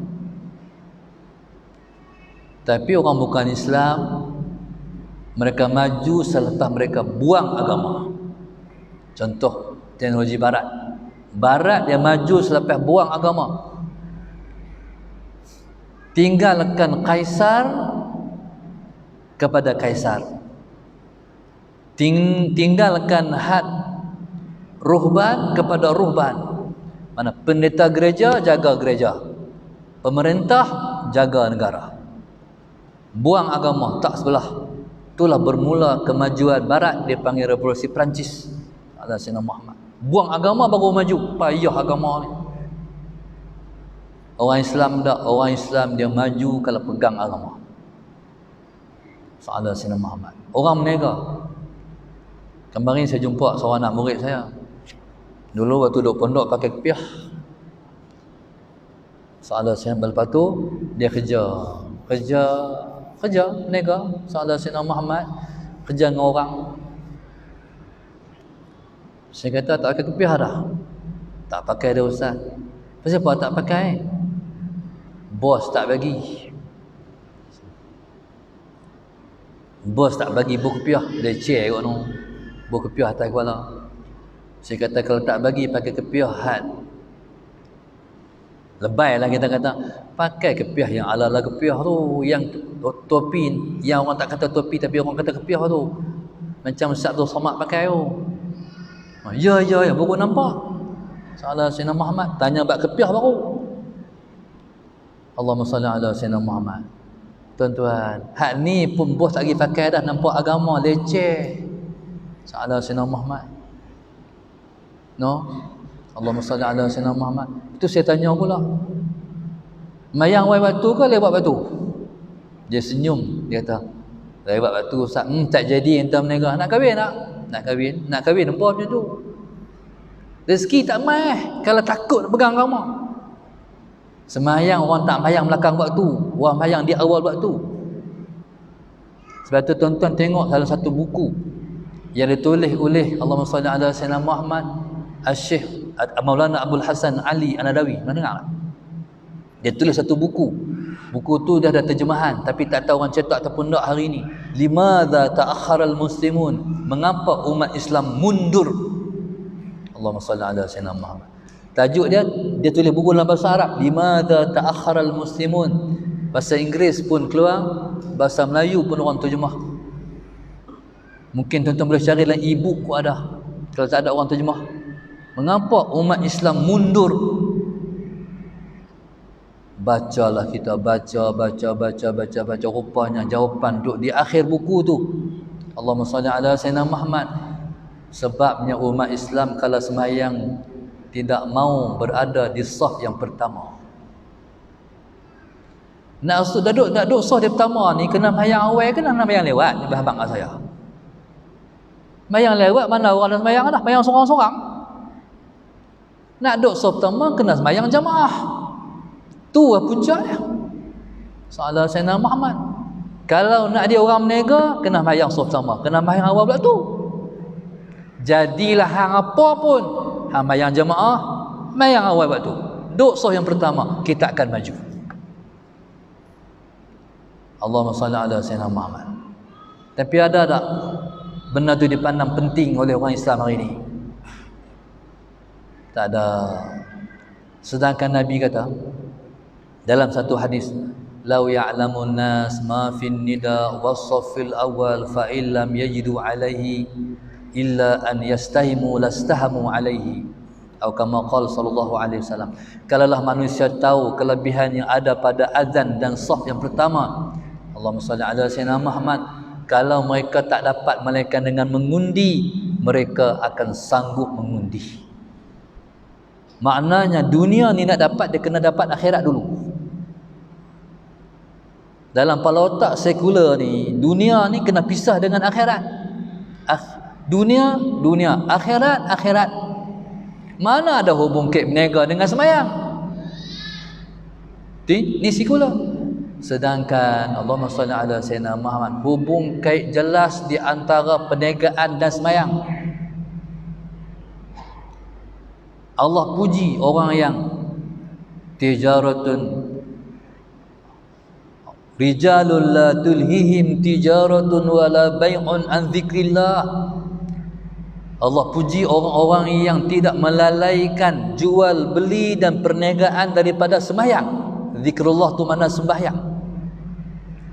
[SPEAKER 2] Tapi orang bukan Islam, mereka maju selepas mereka buang agama. Contoh teknologi barat. Barat dia maju selepas buang agama. Tinggalkan kaisar kepada kaisar. Tinggalkan had ruhban kepada ruhban. Mana pendeta gereja jaga gereja, pemerintah jaga negara. Buang agama tak sebelah. Itulah bermula kemajuan barat, dia panggil revolusi Perancis. Ada Sayyidina Muhammad. Buang agama baru maju. Payah agama ni. Orang Islam tak, orang Islam dia maju kalau pegang agama. Ada Sayyidina Muhammad. Orang menega. Kemarin saya jumpa seorang anak murid saya. Dulu waktu duduk pondok pakai kepiah. Ada Sayyidina, lepas tu dia kerja menega. Ada Sayyidina Muhammad kerja dengan orang. Saya kata tak pakai kepiah dah. Tak pakai dah ustaz. Kenapa tak pakai? Bos tak bagi. Bos tak bagi buku kepiah, leceh kot no. Buku kepiah atas kepala. Saya kata kalau tak bagi pakai kepiah had. Lebay lah kita kata. Pakai kepiah yang ala-ala kepiah tu, yang topi, yang orang tak kata topi tapi orang kata kepiah tu. Macam Ustaz Abdul Somad pakai tu. Ya, baru nampak. Salah Sayyidina Muhammad, tanya bab kepiah baru. Allahumma salli ala Sayyidina Muhammad. Tuan-tuan, hak ni pun bos tak pergi pakai dah, nampak agama leceh. Salah Sayyidina Muhammad. No? Allahumma salli ala Sayyidina Muhammad. Itu saya tanya pula. Mayang wai batu ke lewat batu? Dia senyum, dia kata, lewat batu Ustaz. Tak jadi entah menega. Nak kahwin tak? Nak kahwin nampak macam tu. Rezeki tak mai kalau takut nak pegang agama. Semayang orang tak mayang belakang waktu, orang mayang di awal waktu. Sebab tu tuan-tuan tengok salah satu buku yang ditulis oleh Allahumma salli ala Sayyidina Muhammad Al-Syekh Maulana Abdul Hasan Ali An-Nadawi. Mana dengar tak? Dia tulis satu buku. Buku tu dah ada terjemahan tapi tak tahu orang cetak ataupun tak hari ni. Limadza ta'akhkharal muslimun? Mengapa umat Islam mundur? Allahumma salli ala Sayyidina Muhammad. Tajuk dia tulis buku dalam bahasa Arab. Limadza ta'akhkharal muslimun? Bahasa Inggeris pun keluar, bahasa Melayu pun orang terjemah. Mungkin tuan-tuan boleh cari dalam e-book pun ada. Kalau tak ada orang terjemah. Mengapa umat Islam mundur? Bacalah kita, baca. Rupanya jawapan duduk di akhir buku tu. Allahumma salli ala Sayyidina Muhammad. Sebabnya umat Islam kalau semayang tidak mau berada di saf yang pertama. Nak duduk saf yang pertama ni kena mayang awal ke nak mayang lewat? Ni abang kat saya. Mayang lewat mana orang nak semayang dah, mayang sorang-sorang. Nak duduk saf pertama kena semayang jamaah. Tu lah puncaknya. Salah Sayyidina Muhammad. Kalau nak dia orang menega kena mayang saf pertama, kena mayang awal pula tu. Jadilah hang apa pun, hang mayang jemaah, mayang awal waktu. Duk saf yang pertama, kita akan maju. Allahumma salli ala Sayyidina Muhammad. Tapi ada tak benda tu dipandang penting oleh orang Islam hari ini? Tak ada. Sedangkan Nabi kata dalam satu hadis, "Lau ya'lamun nas ma fin nida was-saffil awwal fa illam yajidu alaihi illa an yastahimu lastahamu alaihi." Atau kama qala sallallahu alaihi wasallam. Kalaulah manusia tahu kelebihan yang ada pada azan dan saf yang pertama, Allahumma salli ala Sayyidina Muhammad, kalau mereka tak dapat melainkan dengan mengundi, mereka akan sanggup mengundi. Maknanya dunia ni nak dapat, dia kena dapat akhirat dulu. Dalam kepala otak sekular ni, dunia ni kena pisah dengan akhirat. Dunia, akhirat. Mana ada hubung kek berniaga dengan semayang? Ni sekular. Sedangkan Allahumma salli ala sayyidina Muhammad hubung kait jelas di antara perniagaan dan sembahyang. Allah puji orang yang tijaratun rijalul la tulhihim tijaratun wala bai'un an dzikrillah. Allah puji orang-orang yang tidak melalaikan jual beli dan perniagaan daripada sembahyang. Zikrullah tu mana sembahyang.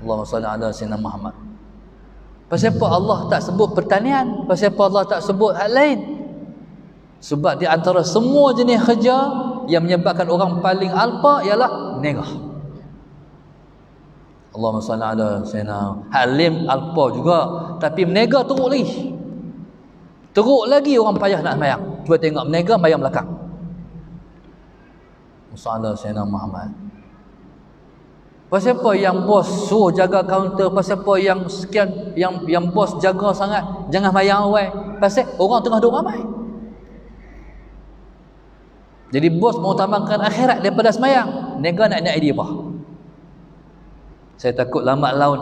[SPEAKER 2] Allahumma salli ala sayyidina Muhammad. Pasal apa Allah tak sebut pertanian? Pasal apa Allah tak sebut hal lain? Sebab di antara semua jenis kerja yang menyebabkan orang paling alpa ialah negah. Allahumma salli ala sayyidina Halim alpa juga, tapi menega teruk lagi. Teruk lagi orang payah nak sembahyang. Cuba tengok menega bayang belakang. Sallallahu sayyidina Muhammad. Pasal apa yang bos suruh jaga kaunter, pasal apa yang sekian yang bos jaga sangat jangan sembahyang awal? Pasal orang tengah duduk ramai. Jadi bos mengutamakan akhirat daripada sembahyang. Nega nak naik dia apa? Saya takut lambat laun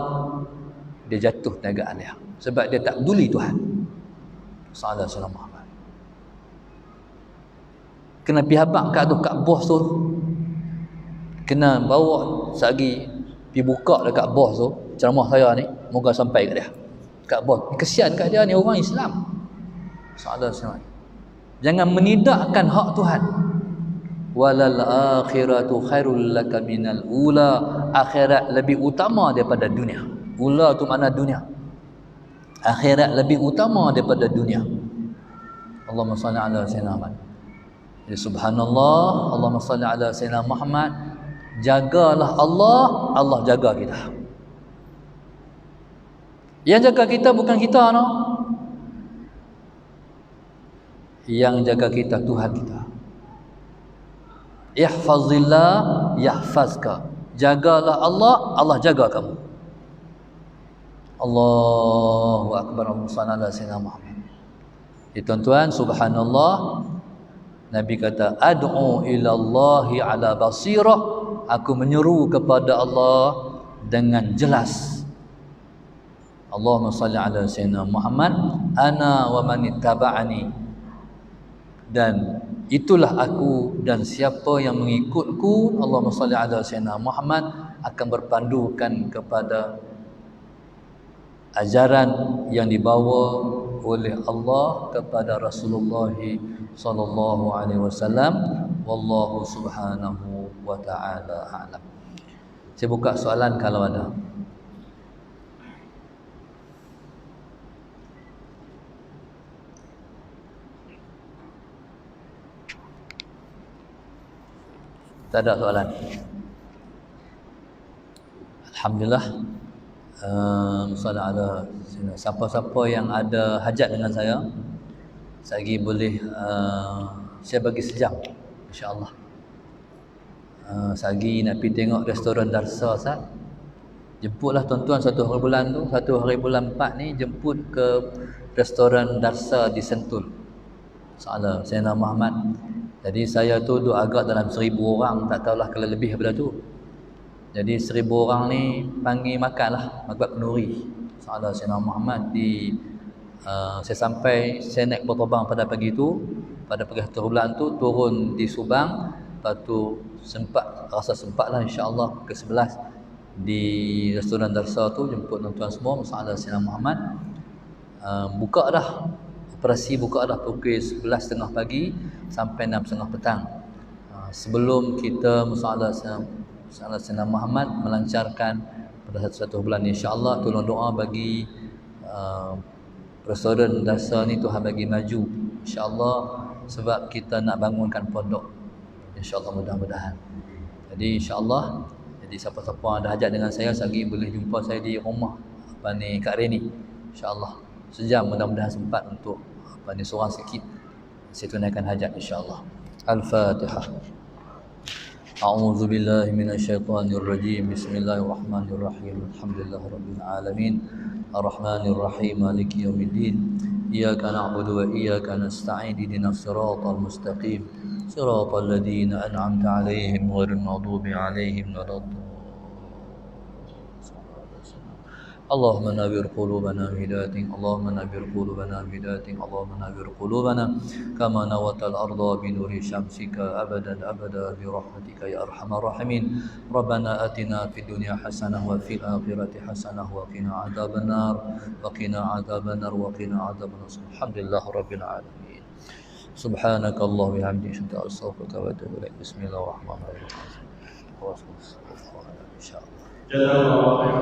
[SPEAKER 2] dia jatuh perniagaan dia sebab dia tak peduli Tuhan. Sallallahu alaihi wasallam. Kena pihabak kat bos tu. Kena bawa sagi pergi buka dekat bos tu ceramah saya ni, moga sampai kat dia. Kat bos. Kesian kat dia ni orang Islam. Sallallahu alaihi wasallam. Jangan menidakkan hak Tuhan. Walal akhiratu khairul laka minal ula. Akhirat lebih utama daripada dunia. Ula tu makna dunia. Akhirat lebih utama daripada dunia. Allahumma salli ala sayyidina Muhammad. Ya subhanallah, Allahumma salli ala sayyidina Muhammad. Jagalah Allah, Allah jaga kita. Yang jaga kita bukan kita no. Yang jaga kita Tuhan kita. Ihfazillah yahfazka. Jagalah Allah, Allah jaga kamu. Allahu akbar. Allahumma salli ala sayyidina Muhammad. Tuan-tuan, subhanallah. Nabi kata ad'u ila Allahi ala basirah. Aku menyeru kepada Allah dengan jelas. Allahumma salli ala sayyidina Muhammad ana wa man ittaba'ani. Dan itulah aku dan siapa yang mengikutku, Allahumma salli ala sayyidina Muhammad, akan berpandukan kepada ajaran yang dibawa oleh Allah kepada Rasulullah sallallahu alaihi wasallam. Wallahu subhanahu wa ta'ala a'lam. Saya buka soalan kalau ada. Tak ada soalan. Alhamdulillah. Siapa-siapa yang ada hajat dengan saya lagi boleh saya bagi sejam insya-Allah. Sagi nak pergi tengok restoran Darsa Ustaz. Jemputlah tuan-tuan satu hari bulan tu, satu hari bulan 4 ni jemput ke restoran Darsa di Sentul. Salah Sayyidina Muhammad. Jadi saya tu duk agak dalam 1000 orang, tak tahulah kalau lebih daripada tu. Jadi 1000 orang ni panggil makanlah, makan kenduri. Salah Sayyidina Muhammad di saya sampai, saya naik kapal terbang pada pagi tu, pada pagi satu bulan tu turun di Subang. Lepas tu rasa sempatlah insya-Allah ke 11 di restoran Darsa tu jemput tuan-tuan semua. Salah Sayyidina Muhammad. Buka dah, operasi buka dah pukul 11.30 pagi sampai 6.30 petang. Sebelum kita Salah Sayyidina Muhammad melancarkan pada satu bulan insya-Allah, tolong doa bagi restoran Darsa ni Tuhan bagi maju insya-Allah, sebab kita nak bangunkan pondok insya-Allah, mudah-mudahan. Jadi insya-Allah, jadi siapa-siapa ada hajat dengan saya lagi boleh jumpa saya di rumah Kak Reni insya-Allah. Sejam mudah-mudahan sempat untuk seorang sikit saya tunaikan hajat insya-Allah. Al-Fatihah. A'udzu billahi minasyaitonir rajim. Bismillahirrahmanirrahim. Alhamdulillahirabbil alamin. Arrahmanir rahim. Maliki yaumiddin. Iyyaka na'budu wa iyyaka nasta'in. Ihdinas siratal mustaqim. Siratal ladzina an'amta 'alaihim ghairil maghdubi 'alaihim waladdallin. اللهم نبر قلوبنا بهداية اللهم نبر قلوبنا بهداية اللهم نبر قلوبنا كما نورت الأرض بنور شمسك أبدا أبدا برحمتك يا أرحم الراحمين ربنا آتنا في الدنيا حسنة وفي الآخرة حسنة وقنا عذاب النار وقنا عذاب النار وقنا عذاب النار الحمد لله رب العالمين سبحانك الله وبحمدك أستغفرك وأتوب إليك بسم الله الرحمن الرحيم إن شاء الله
[SPEAKER 1] جزاك الله خيرا.